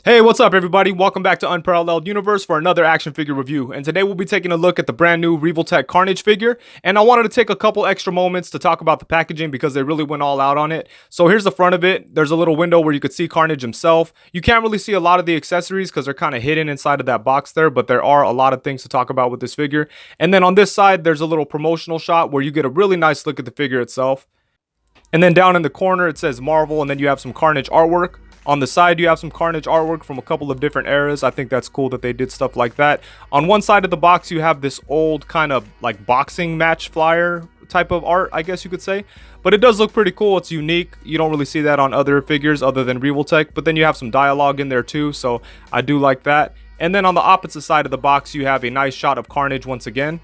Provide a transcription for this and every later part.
Hey, what's up everybody? Welcome back to Unparalleled Universe for another action figure review. And today we'll be taking a look at the brand new Revoltech Carnage figure. And I wanted to take a couple extra moments to talk about the packaging because they really went all out on it. So here's the front of it. There's a little window where you could see Carnage himself. You can't really see a lot of the accessories because they're kind of hidden inside of that box there, but there are a lot of things to talk about with this figure. And then on this side, there's a little promotional shot where you get a really nice look at the figure itself. And then down in the corner, it says Marvel, and then you have some Carnage artwork. On the side, you have some Carnage artwork from a couple of different eras. I think that's cool that they did stuff like that. On one side of the box, you have this old kind of like boxing match flyer type of art, I guess you could say. But it does look pretty cool. It's unique. You don't really see that on other figures other than Revoltech. But then you have some dialogue in there too, so I do like that. And then on the opposite side of the box, you have a nice shot of Carnage once again.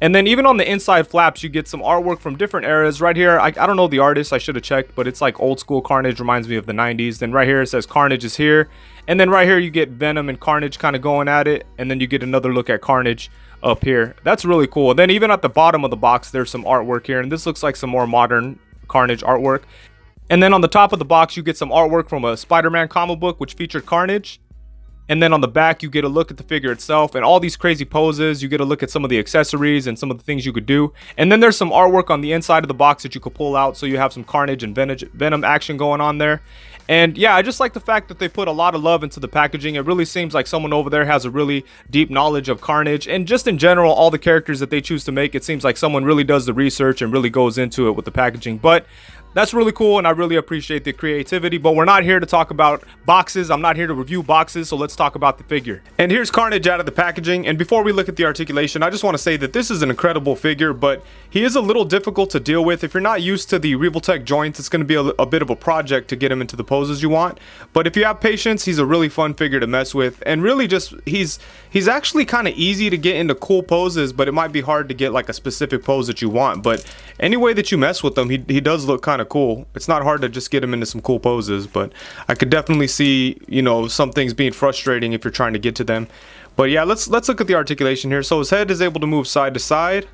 And then even on the inside flaps, you get some artwork from different eras. Right here, I don't know the artist, I should have checked, but it's like old school Carnage, reminds me of the 90s. Then right here it says Carnage is here. And then right here you get Venom and Carnage kind of going at it. And then you get another look at Carnage up here. That's really cool. Then even at the bottom of the box, there's some artwork here. And this looks like some more modern Carnage artwork. And then on the top of the box, you get some artwork from a Spider-Man comic book, which featured Carnage. And then on the back, you get a look at the figure itself and all these crazy poses. You get a look at some of the accessories and some of the things you could do. And then there's some artwork on the inside of the box that you could pull out. So you have some Carnage and Venom action going on there. And yeah, I just like the fact that they put a lot of love into the packaging. It really seems like someone over there has a really deep knowledge of Carnage. And just in general, all the characters that they choose to make, it seems like someone really does the research and really goes into it with the packaging. But that's really cool, and I really appreciate the creativity, but we're not here to talk about boxes. I'm not here to review boxes, so let's talk about the figure. And here's Carnage out of the packaging, and before we look at the articulation, I just want to say that this is an incredible figure, but he is a little difficult to deal with. If you're not used to the Revoltech joints, it's going to be a bit of a project to get him into the poses you want, but if you have patience, he's a really fun figure to mess with, and really just, he's actually kind of easy to get into cool poses, but it might be hard to get like a specific pose that you want, but any way that you mess with him, he does look kind of cool. It's not hard to just get him into some cool poses, but I could definitely see, you know, some things being frustrating if you're trying to get to them. But yeah, let's look at the articulation here. So his head is able to move side to side,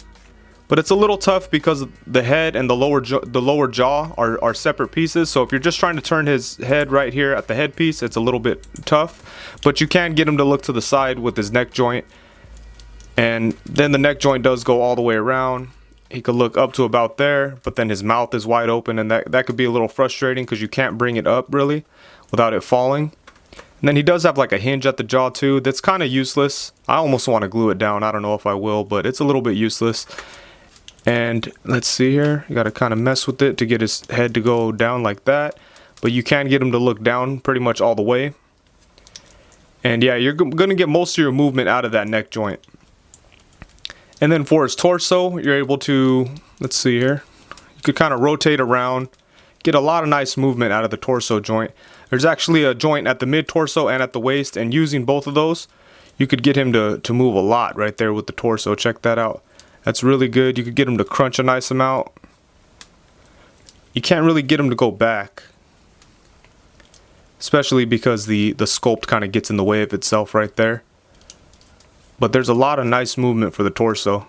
but it's a little tough because the head and the lower jaw are separate pieces. So if you're just trying to turn his head right here at the headpiece, it's a little bit tough, but you can get him to look to the side with his neck joint, and then the neck joint does go all the way around. He could look up to about there, but then his mouth is wide open, and that could be a little frustrating because you can't bring it up really without it falling. And then he does have like a hinge at the jaw too. That's kind of useless. I almost want to glue it down. I don't know if I will, but it's a little bit useless. And let's see here. You got to kind of mess with it to get his head to go down like that. But you can get him to look down pretty much all the way. And yeah, you're going to get most of your movement out of that neck joint. And then for his torso, you're able to, let's see here, you could kind of rotate around, get a lot of nice movement out of the torso joint. There's actually a joint at the mid-torso and at the waist, and using both of those, you could get him to move a lot right there with the torso. Check that out. That's really good. You could get him to crunch a nice amount. You can't really get him to go back, especially because the sculpt kind of gets in the way of itself right there. But there's a lot of nice movement for the torso.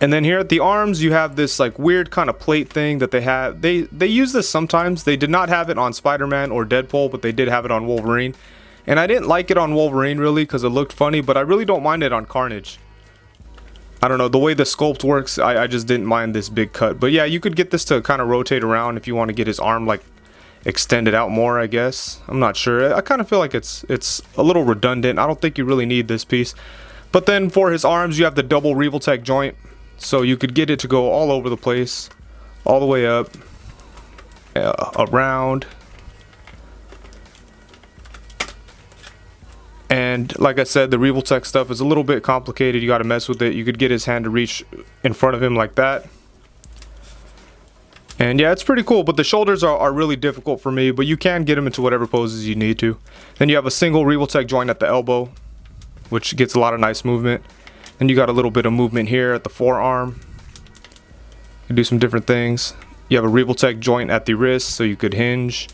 And then here at the arms, you have this like weird kind of plate thing that they have. They use this sometimes. They did not have it on Spider-Man or Deadpool, but they did have it on Wolverine. And I didn't like it on Wolverine really because it looked funny, but I really don't mind it on Carnage. I don't know, the way the sculpt works, I just didn't mind this big cut. But yeah, you could get this to kind of rotate around if you want to get his arm like extended out more, I guess. I'm not sure. I kind of feel like it's a little redundant. I don't think you really need this piece. But then for his arms, you have the double Revoltech joint, so you could get it to go all over the place, all the way up, around. And like I said, the Revoltech stuff is a little bit complicated. You got to mess with it. You could get his hand to reach in front of him like that. And yeah, it's pretty cool, but the shoulders are really difficult for me, but you can get them into whatever poses you need to. Then you have a single Revoltech joint at the elbow, which gets a lot of nice movement. Then you got a little bit of movement here at the forearm. You can do some different things. You have a Revoltech joint at the wrist, so you could hinge,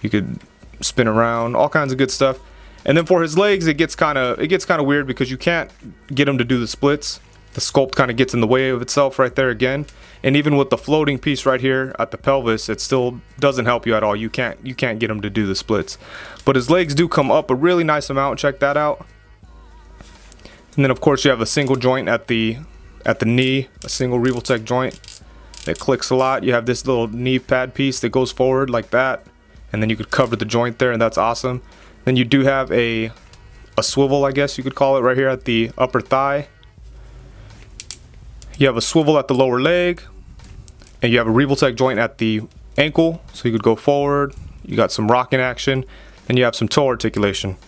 you could spin around, all kinds of good stuff. And then for his legs, it gets kind of weird because you can't get him to do the splits. The sculpt kind of gets in the way of itself right there again. And even with the floating piece right here at the pelvis, it still doesn't help you at all. You can't get him to do the splits. But his legs do come up a really nice amount. Check that out. And then of course you have a single joint at the knee, a single Revoltech joint that clicks a lot. You have this little knee pad piece that goes forward like that, and then you could cover the joint there, and that's awesome. Then you do have a swivel, I guess you could call it, right here at the upper thigh. You have a swivel at the lower leg, and you have a Revoltech joint at the ankle, so you could go forward. You got some rocking action, and you have some toe articulation.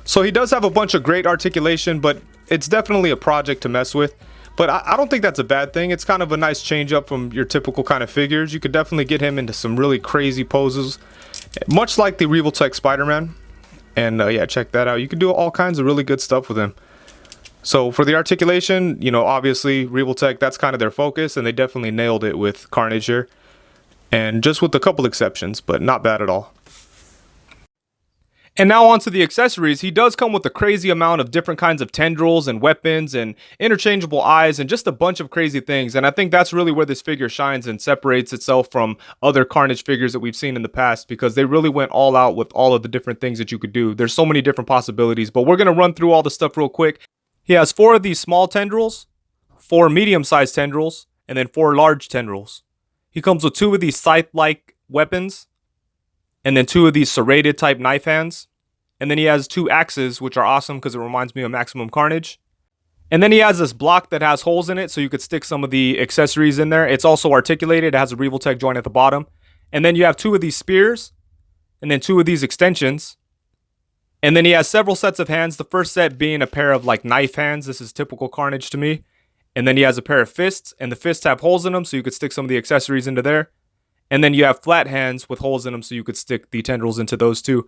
So he does have a bunch of great articulation, but it's definitely a project to mess with. But I don't think that's a bad thing. It's kind of a nice change up from your typical kind of figures. You could definitely get him into some really crazy poses, much like the Revoltech Spider-Man. And yeah, check that out. You can do all kinds of really good stuff with him. So for the articulation, you know, obviously Revoltech, that's kind of their focus, and they definitely nailed it with Carnage here. And just with a couple exceptions, but not bad at all. And now on to the accessories. He does come with a crazy amount of different kinds of tendrils and weapons and interchangeable eyes and just a bunch of crazy things. And I think that's really where this figure shines and separates itself from other Carnage figures that we've seen in the past, because they really went all out with all of the different things that you could do. There's so many different possibilities, but we're going to run through all the stuff real quick. He has 4 of these small tendrils, 4 medium-sized tendrils, and then 4 large tendrils. He comes with 2 of these scythe-like weapons, and then 2 of these serrated type knife hands. And then he has 2 axes, which are awesome because it reminds me of Maximum Carnage. And then he has this block that has holes in it, so you could stick some of the accessories in there. It's also articulated. It has a Revoltech joint at the bottom. And then you have 2 of these spears, and then 2 of these extensions. And then he has several sets of hands. The first set being a pair of like knife hands. This is typical Carnage to me. And then he has a pair of fists, and the fists have holes in them, so you could stick some of the accessories into there. And then you have flat hands with holes in them, so you could stick the tendrils into those too.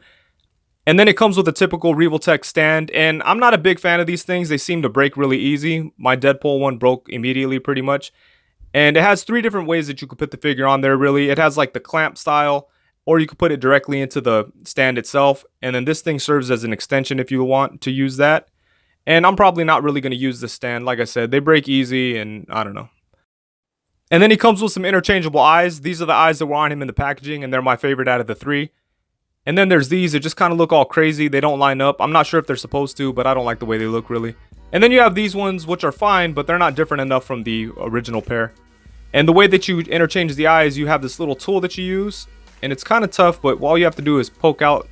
And then it comes with a typical Revoltech stand, and I'm not a big fan of these things. They seem to break really easy. My Deadpool one broke immediately pretty much. And it has 3 different ways that you could put the figure on there, really. It has like the clamp style, or you could put it directly into the stand itself. And then this thing serves as an extension if you want to use that. And I'm probably not really going to use this stand. Like I said, they break easy, and I don't know. And then he comes with some interchangeable eyes. These are the eyes that were on him in the packaging, and they're my favorite out of the 3. And then there's these that just kind of look all crazy. They don't line up. I'm not sure if they're supposed to, but I don't like the way they look really. And then you have these ones, which are fine, but they're not different enough from the original pair. And the way that you interchange the eyes, you have this little tool that you use, and it's kind of tough, but all you have to do is poke out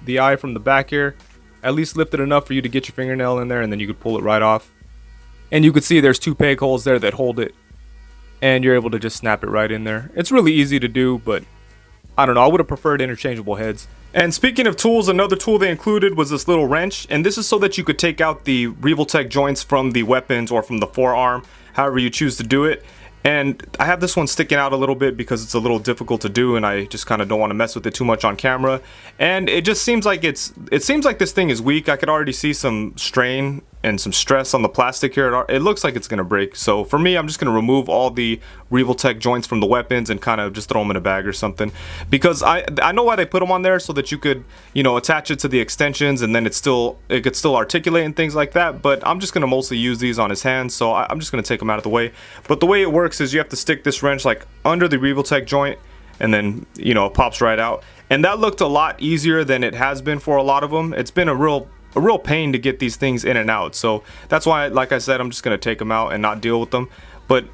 the eye from the back here. At least lift it enough for you to get your fingernail in there, and then you could pull it right off. And you could see there's 2 peg holes there that hold it, and you're able to just snap it right in there. It's really easy to do, but I don't know, I would have preferred interchangeable heads. And speaking of tools, another tool they included was this little wrench, and this is so that you could take out the Revoltech joints from the weapons or from the forearm, however you choose to do it. And I have this one sticking out a little bit because it's a little difficult to do, and I just kind of don't want to mess with it too much on camera. And it just seems like it seems like this thing is weak. I could already see some strain and some stress on the plastic here. It looks like it's gonna break. So for me, I'm just gonna remove all the Revoltech joints from the weapons and kind of just throw them in a bag or something, because I know why they put them on there, so that you could, you know, attach it to the extensions, and then it could still articulate and things like that. But I'm just gonna mostly use these on his hands, so I'm just gonna take them out of the way. But the way it works is you have to stick this wrench like under the Revoltech joint, and then, you know, it pops right out. And that looked a lot easier than it has been for a lot of them. It's been a real pain to get these things in and out, so that's why, like I said, I'm just gonna take them out and not deal with them. But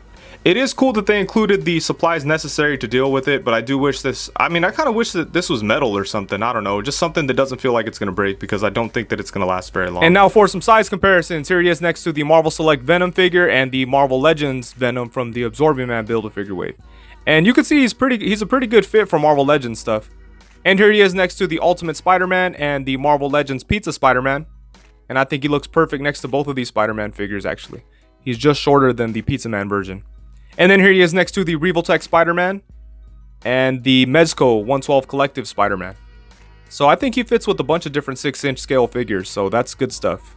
it is cool that they included the supplies necessary to deal with it, but I do wish this, I mean, I kind of wish that this was metal or something. I don't know, just something that doesn't feel like it's gonna break, because I don't think that it's gonna last very long. And now for some size comparisons, here he is next to the Marvel Select Venom figure and the Marvel Legends Venom from the Absorbing Man Build-A-Figure wave. And you can see he's a pretty good fit for Marvel Legends stuff. And here he is next to the Ultimate Spider-Man and the Marvel Legends Pizza Spider-Man. And I think he looks perfect next to both of these Spider-Man figures, actually. He's just shorter than the Pizza Man version. And then here he is next to the Revoltech Spider-Man and the Mezco 112 Collective Spider-Man. So I think he fits with a bunch of different 6-inch scale figures, so that's good stuff.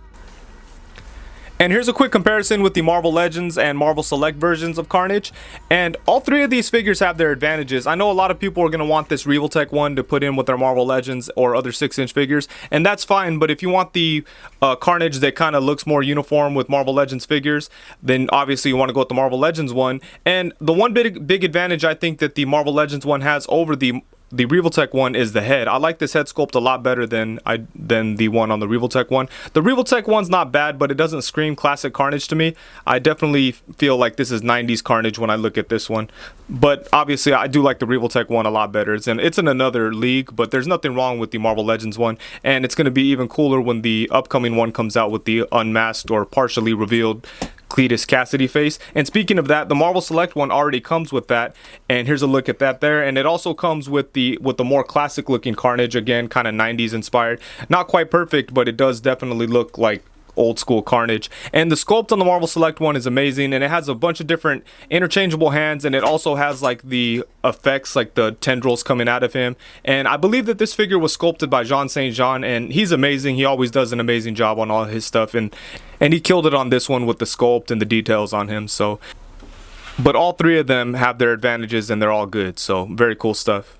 And here's a quick comparison with the Marvel Legends and Marvel Select versions of Carnage. And all three of these figures have their advantages. I know a lot of people are going to want this Revoltech one to put in with their Marvel Legends or other 6-inch figures, and that's fine. But if you want the Carnage that kind of looks more uniform with Marvel Legends figures, then obviously you want to go with the Marvel Legends one. And the one big advantage I think that the Marvel Legends one has over the Revoltech one is the head. I like this head sculpt a lot better than the one on the Revoltech one. The Revoltech one's not bad, but it doesn't scream classic Carnage to me. I definitely feel like this is 90s Carnage when I look at this one. But obviously I do like the Revoltech one a lot better. It's in another league, but there's nothing wrong with the Marvel Legends one. And it's going to be even cooler when the upcoming one comes out with the unmasked or partially revealed Cletus Cassidy face. And speaking of that, the Marvel Select one already comes with that, and here's a look at that there. And it also comes with the more classic looking Carnage, again kind of 90s inspired. Not quite perfect, but it does definitely look like old school Carnage. And the sculpt on the Marvel Select one is amazing, and it has a bunch of different interchangeable hands, and it also has like the effects, like the tendrils coming out of him. And I believe that this figure was sculpted by Jean St. Jean, and he's amazing. He always does an amazing job on all his stuff, and he killed it on this one with the sculpt and the details on him. So, but all three of them have their advantages and they're all good, so very cool stuff.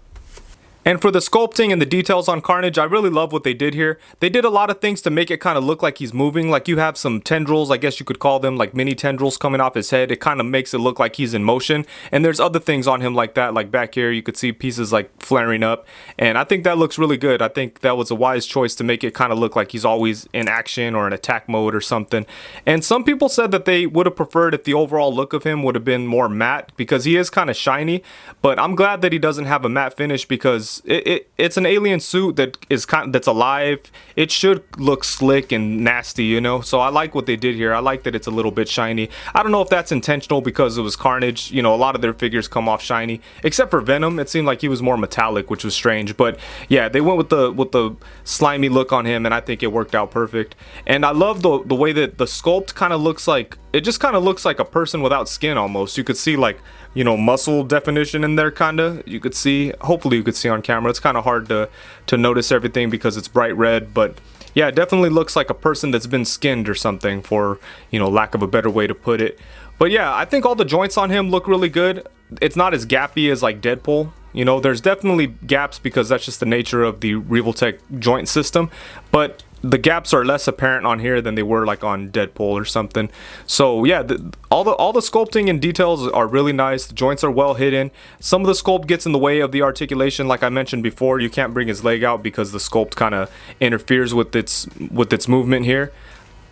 And for the sculpting and the details on Carnage, I really love what they did here. They did a lot of things to make it kind of look like he's moving. Like you have some tendrils, I guess you could call them, like mini tendrils coming off his head. It kind of makes it look like he's in motion. And there's other things on him like that, like back here you could see pieces like flaring up. And I think that looks really good. I think that was a wise choice to make it kind of look like he's always in action or in attack mode or something. And some people said that they would have preferred if the overall look of him would have been more matte, because he is kind of shiny. But I'm glad that he doesn't have a matte finish, because it's an alien suit that's alive. It should look slick and nasty, you know. So I like what they did here. I like that it's a little bit shiny. I don't know if that's intentional because it was Carnage. You know, a lot of their figures come off shiny, except for Venom. It seemed like he was more metallic, which was strange. But yeah, they went with the slimy look on him, and I think it worked out perfect. And I love the way that the sculpt kind of looks like. It just kind of looks like a person without skin almost. You could see, like, you know, muscle definition in there, kind of. You could see, hopefully you could see on camera. It's kind of hard to notice everything because it's bright red, but yeah, it definitely looks like a person that's been skinned or something, for, you know, lack of a better way to put it. But yeah, I think all the joints on him look really good. It's not as gappy as like Deadpool. You know, there's definitely gaps because that's just the nature of the Revoltech joint system, but the gaps are less apparent on here than they were like on Deadpool or something. So yeah, all the sculpting and details are really nice. The joints are well hidden. Some of the sculpt gets in the way of the articulation, like I mentioned before. You can't bring his leg out because the sculpt kind of interferes with its movement here.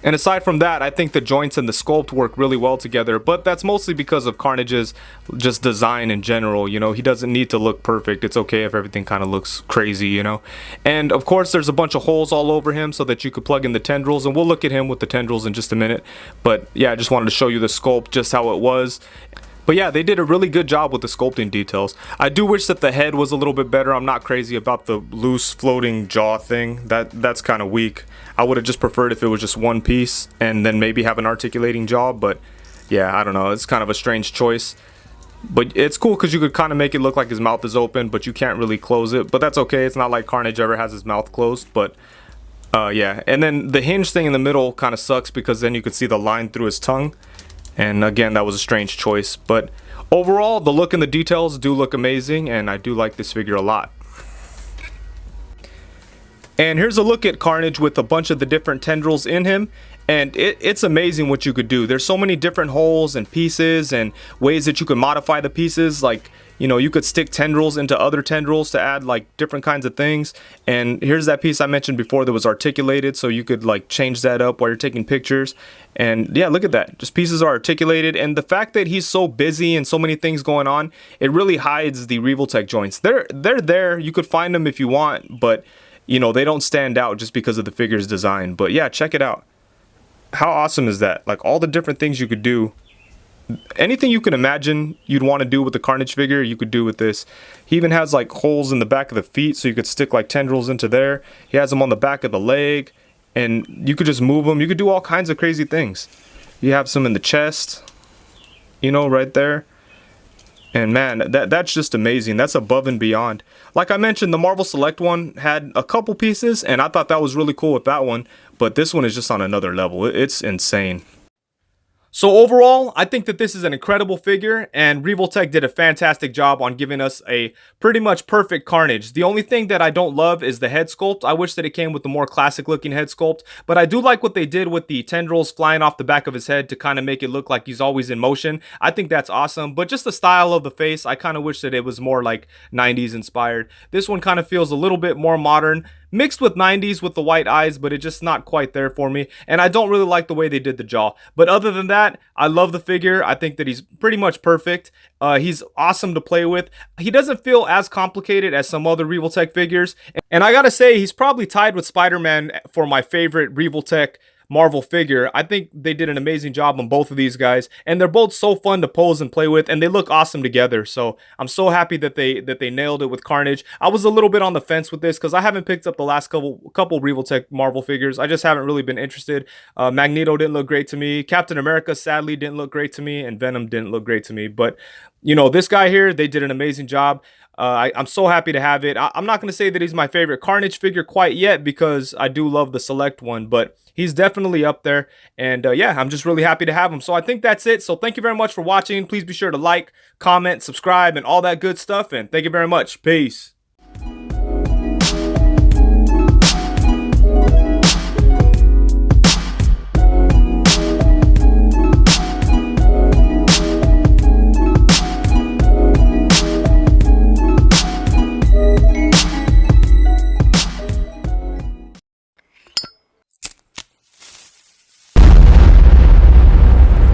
And aside from that, I think the joints and the sculpt work really well together, but that's mostly because of Carnage's just design in general. You know, he doesn't need to look perfect. It's okay if everything kind of looks crazy, you know. And of course, there's a bunch of holes all over him so that you could plug in the tendrils, and we'll look at him with the tendrils in just a minute. But yeah, I just wanted to show you the sculpt, just how it was. But yeah, they did a really good job with the sculpting details. I do wish that the head was a little bit better. I'm not crazy about the loose floating jaw thing. That's kind of weak. I would have just preferred if it was just one piece and then maybe have an articulating jaw. But yeah, I don't know. It's kind of a strange choice. But it's cool because you could kind of make it look like his mouth is open, but you can't really close it. But that's okay. It's not like Carnage ever has his mouth closed. But yeah. And then the hinge thing in the middle kind of sucks because then you could see the line through his tongue. And again, that was a strange choice, but overall the look and the details do look amazing, and I do like this figure a lot. And here's a look at Carnage with a bunch of the different tendrils in him, and it's amazing what you could do. There's so many different holes and pieces and ways that you could modify the pieces. Like, you know, you could stick tendrils into other tendrils to add like different kinds of things. And here's that piece I mentioned before that was articulated, so you could like change that up while you're taking pictures. And yeah, look at that, just pieces are articulated. And the fact that he's so busy and so many things going on, it really hides the Revoltech joints. They're there, you could find them if you want, but you know, they don't stand out just because of the figure's design. But yeah, check it out. How awesome is that? Like, all the different things you could do. Anything you can imagine you'd want to do with the Carnage figure, you could do with this. He even has like holes in the back of the feet, so you could stick like tendrils into there. He has them on the back of the leg, and you could just move them. You could do all kinds of crazy things. You have some in the chest, you know, right there. And man, that's just amazing. That's above and beyond. Like I mentioned, the Marvel Select one had a couple pieces, and I thought that was really cool with that one. But this one is just on another level. It's insane. So overall, I think that this is an incredible figure, and Revoltech did a fantastic job on giving us a pretty much perfect Carnage. The only thing that I don't love is the head sculpt. I wish that it came with the more classic looking head sculpt, but I do like what they did with the tendrils flying off the back of his head to kind of make it look like he's always in motion. I think that's awesome, but just the style of the face, I kind of wish that it was more like 90s inspired. This one kind of feels a little bit more modern, mixed with 90s with the white eyes, but it's just not quite there for me, and I don't really like the way they did the jaw. But other than that, I love the figure. I think that he's pretty much perfect. He's awesome to play with. He doesn't feel as complicated as some other Revoltech figures, and I gotta say, he's probably tied with Spider-Man for my favorite Revoltech Marvel figure. I think they did an amazing job on both of these guys, and they're both so fun to pose and play with, and they look awesome together. So I'm so happy that they nailed it with Carnage. I was a little bit on the fence with this because I haven't picked up the last couple Revoltech Marvel figures. I just haven't really been interested. Magneto didn't look great to me. Captain America sadly didn't look great to me, and Venom didn't look great to me. But you know, this guy here, they did an amazing job. I'm so happy to have it. I'm not going to say that he's my favorite Carnage figure quite yet because I do love the Select one, but he's definitely up there. And yeah, I'm just really happy to have him. So I think that's it. So thank you very much for watching. Please be sure to like, comment, subscribe, and all that good stuff. And thank you very much. Peace.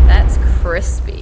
That's crispy.